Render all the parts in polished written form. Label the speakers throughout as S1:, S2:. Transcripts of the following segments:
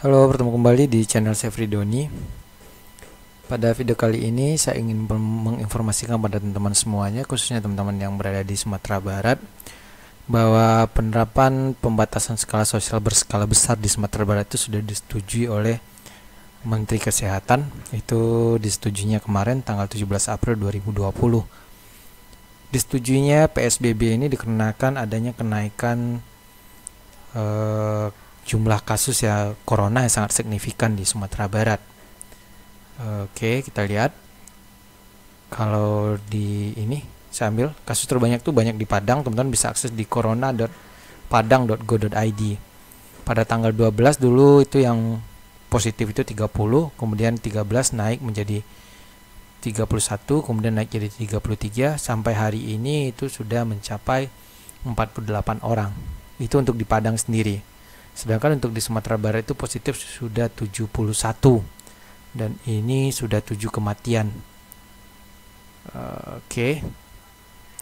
S1: Halo, bertemu kembali di channel saya Fridoni. Pada video kali ini saya ingin menginformasikan pada teman-teman semuanya, khususnya teman-teman yang berada di Sumatera Barat, bahwa penerapan pembatasan skala sosial berskala besar di Sumatera Barat itu sudah disetujui oleh Menteri Kesehatan. Itu disetujuinya kemarin tanggal 17 April 2020. Disetujuinya PSBB ini dikarenakan adanya kenaikan jumlah kasus ya corona yang sangat signifikan di Sumatera Barat. Oke, kita lihat. Kalau di ini saya ambil kasus terbanyak tuh banyak di Padang. Teman-teman bisa akses di corona.padang.go.id. Pada tanggal 12 dulu itu yang positif itu 30, kemudian 13 naik menjadi 31, kemudian naik jadi 33, sampai hari ini itu sudah mencapai 48 orang. Itu untuk di Padang sendiri. Sedangkan untuk di Sumatera Barat itu positif sudah 71, dan ini sudah 7 kematian. Oke.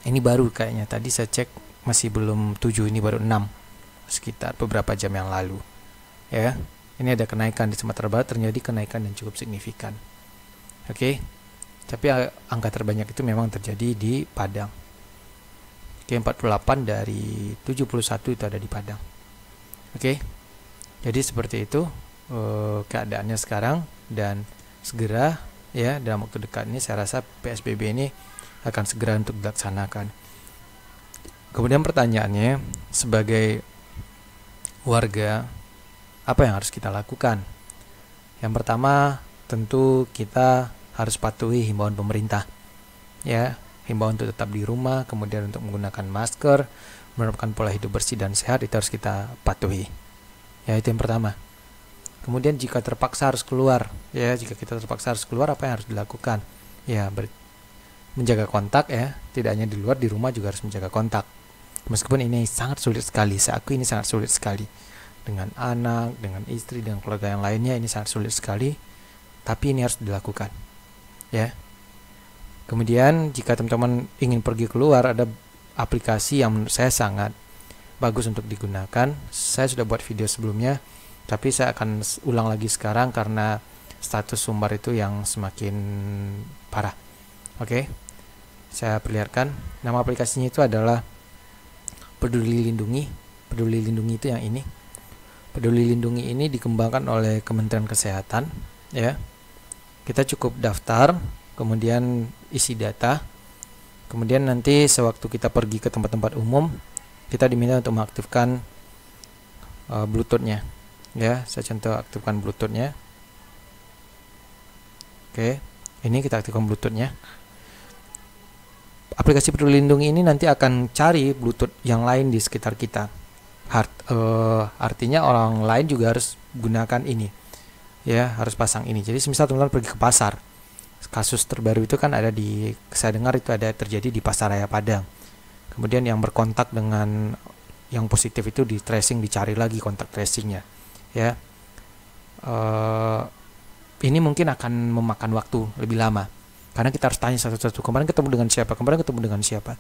S1: Ini baru kayaknya, tadi saya cek masih belum 7, ini baru 6 sekitar beberapa jam yang lalu. Ya. Ini ada kenaikan di Sumatera Barat, terjadi kenaikan yang cukup signifikan. Oke. Tapi angka terbanyak itu memang terjadi di Padang. Oke, 48 dari 71 itu ada di Padang. Oke. Jadi seperti itu keadaannya sekarang, dan segera ya dalam waktu dekat ini saya rasa PSBB ini akan segera untuk dilaksanakan. Kemudian pertanyaannya, sebagai warga apa yang harus kita lakukan? Yang pertama, tentu kita harus patuhi himbauan pemerintah. Ya, himbauan untuk tetap di rumah, kemudian untuk menggunakan masker, menerapkan pola hidup bersih dan sehat, itu harus kita patuhi. Ya, itu yang pertama. Kemudian jika terpaksa harus keluar, ya, jika kita terpaksa harus keluar, apa yang harus dilakukan? Ya, menjaga kontak ya, tidak hanya di luar, di rumah juga harus menjaga kontak. Meskipun ini sangat sulit sekali, saya akui ini sangat sulit sekali. Dengan anak, dengan istri, dengan keluarga yang lainnya, ini sangat sulit sekali, tapi ini harus dilakukan. Ya. Kemudian jika teman-teman ingin pergi keluar, ada aplikasi yang menurut saya sangat bagus untuk digunakan. Saya sudah buat video sebelumnya, tapi saya akan ulang lagi sekarang karena status sumber itu yang semakin parah. Oke. Saya perlihatkan. Nama aplikasinya itu adalah Peduli Lindungi. Peduli Lindungi itu yang ini. Peduli Lindungi ini dikembangkan oleh Kementerian Kesehatan, ya. Kita cukup daftar, kemudian isi data. Kemudian nanti sewaktu kita pergi ke tempat-tempat umum, kita diminta untuk mengaktifkan Bluetooth-nya. Ya, saya contoh aktifkan Bluetooth-nya. Oke, ini kita aktifkan Bluetooth-nya. Aplikasi Peduli Lindungi ini nanti akan cari Bluetooth yang lain di sekitar kita. Artinya orang lain juga harus gunakan ini. Ya, harus pasang ini. Jadi misal teman-teman pergi ke pasar. Kasus terbaru itu kan ada saya dengar itu ada terjadi di Pasaraya Padang. Kemudian yang berkontak dengan yang positif itu di tracing, dicari lagi kontak tracingnya. Ya, ini mungkin akan memakan waktu lebih lama karena kita harus tanya satu-satu, kemarin ketemu dengan siapa.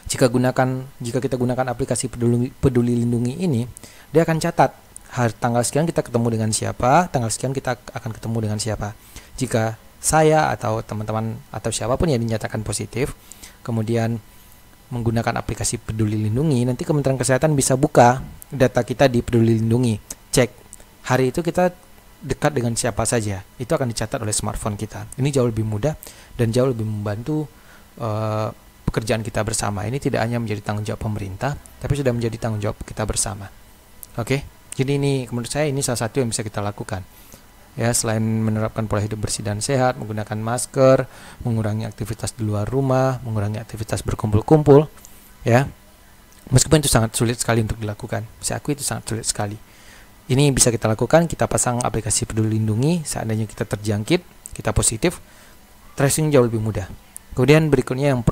S1: Jika kita gunakan aplikasi Peduli Lindungi ini, dia akan catat tanggal sekian kita ketemu dengan siapa, tanggal sekian kita akan ketemu dengan siapa. Jika saya atau teman-teman atau siapapun yang dinyatakan positif, kemudian menggunakan aplikasi Peduli Lindungi, nanti Kementerian Kesehatan bisa buka data kita di Peduli Lindungi, cek hari itu kita dekat dengan siapa saja, itu akan dicatat oleh smartphone kita. Ini jauh lebih mudah dan jauh lebih membantu pekerjaan kita bersama. Ini tidak hanya menjadi tanggung jawab pemerintah, tapi sudah menjadi tanggung jawab kita bersama. Oke, jadi ini menurut saya ini salah satu yang bisa kita lakukan. Ya, selain menerapkan pola hidup bersih dan sehat, menggunakan masker, mengurangi aktivitas di luar rumah, mengurangi aktivitas berkumpul-kumpul, ya. Meskipun itu sangat sulit sekali untuk dilakukan, saya akui itu sangat sulit sekali. Ini bisa kita lakukan, kita pasang aplikasi Peduli Lindungi, seandainya kita terjangkit, kita positif, tracing jauh lebih mudah. Kemudian berikutnya yang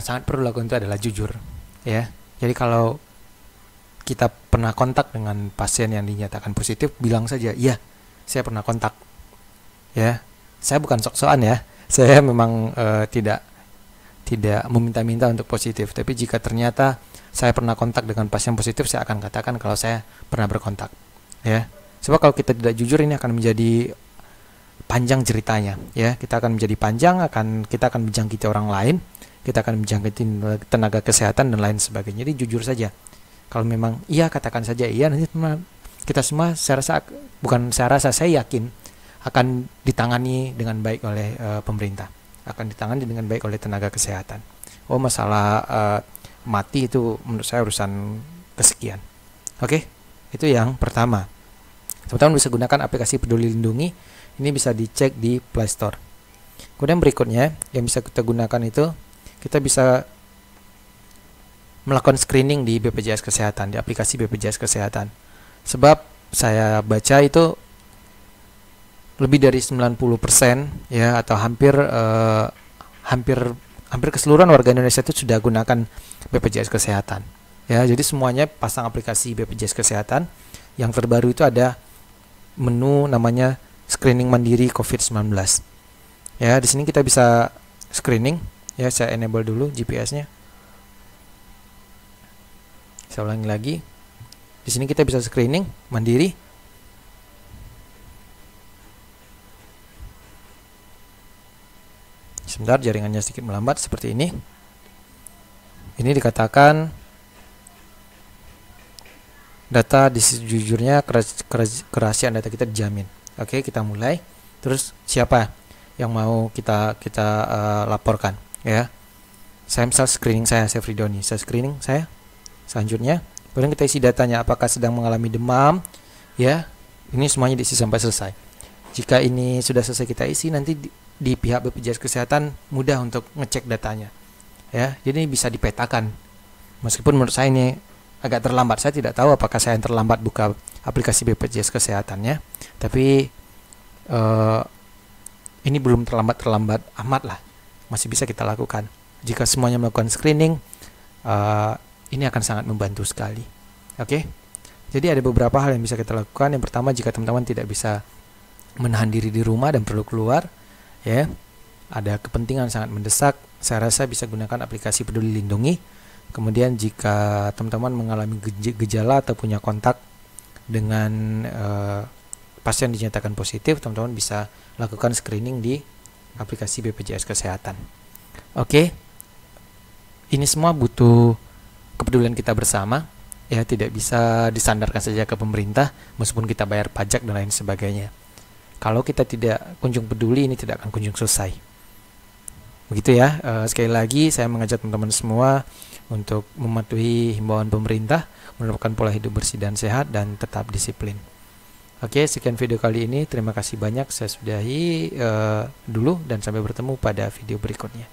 S1: sangat perlu lakukan itu adalah jujur, ya. Jadi kalau kita pernah kontak dengan pasien yang dinyatakan positif, bilang saja, iya, saya pernah kontak. Ya, saya bukan sok-sokan ya. Saya memang tidak meminta-minta untuk positif. Tapi jika ternyata saya pernah kontak dengan pasien positif, saya akan katakan kalau saya pernah berkontak. ya. Sebab kalau kita tidak jujur ini akan menjadi panjang ceritanya, ya. Kita akan menjadi panjang, kita akan menjangkiti orang lain, kita akan menjangkiti tenaga kesehatan dan lain sebagainya. Jadi jujur saja. Kalau memang iya, katakan saja iya, nanti kita semua saya yakin akan ditangani dengan baik oleh pemerintah, akan ditangani dengan baik oleh tenaga kesehatan. Masalah mati itu menurut saya urusan kesekian. Oke, itu yang pertama. Teman-teman bisa gunakan aplikasi Peduli Lindungi. Ini bisa dicek di Play Store. Kemudian berikutnya yang bisa kita gunakan itu, kita bisa melakukan screening di BPJS Kesehatan, di aplikasi BPJS Kesehatan. Sebab saya baca itu lebih dari 90% ya, atau hampir keseluruhan warga Indonesia itu sudah gunakan BPJS Kesehatan. Ya, jadi semuanya pasang aplikasi BPJS Kesehatan. Yang terbaru itu ada menu namanya screening mandiri COVID-19. Ya, di sini kita bisa screening. Ya, saya enable dulu GPS-nya. Saya ulangi lagi. Di sini kita bisa screening mandiri. Sebentar, jaringannya sedikit melambat seperti ini. Ini dikatakan data sejujurnya kerahasiaan data kita dijamin. Oke, kita mulai. Terus siapa yang mau kita laporkan, ya? Saya misal screening saya Ridoni. Saya screening saya. Selanjutnya, kemudian kita isi datanya, apakah sedang mengalami demam, ya. Ini semuanya diisi sampai selesai. Jika ini sudah selesai kita isi, nanti di pihak BPJS Kesehatan mudah untuk ngecek datanya, ya. Jadi bisa dipetakan. Meskipun menurut saya ini agak terlambat, saya tidak tahu apakah saya yang terlambat buka aplikasi BPJS Kesehatannya, tapi ini belum terlambat amat lah, masih bisa kita lakukan. Jika semuanya melakukan screening, ini akan sangat membantu sekali. Oke, jadi ada beberapa hal yang bisa kita lakukan. Yang pertama, jika teman-teman tidak bisa menahan diri di rumah dan perlu keluar, ya, ada kepentingan sangat mendesak, saya rasa bisa gunakan aplikasi Peduli Lindungi. Kemudian jika teman-teman mengalami gejala atau punya kontak dengan pasien dinyatakan positif, teman-teman bisa lakukan screening di aplikasi BPJS Kesehatan. Oke, ini semua butuh kepedulian kita bersama, ya. Tidak bisa disandarkan saja ke pemerintah meskipun kita bayar pajak dan lain sebagainya. Kalau kita tidak kunjung peduli, ini tidak akan kunjung selesai. Begitu ya. Sekali lagi saya mengajak teman-teman semua untuk mematuhi himbauan pemerintah, menerapkan pola hidup bersih dan sehat, dan tetap disiplin. Oke, sekian video kali ini. Terima kasih banyak. Saya sudahi dulu dan sampai bertemu pada video berikutnya.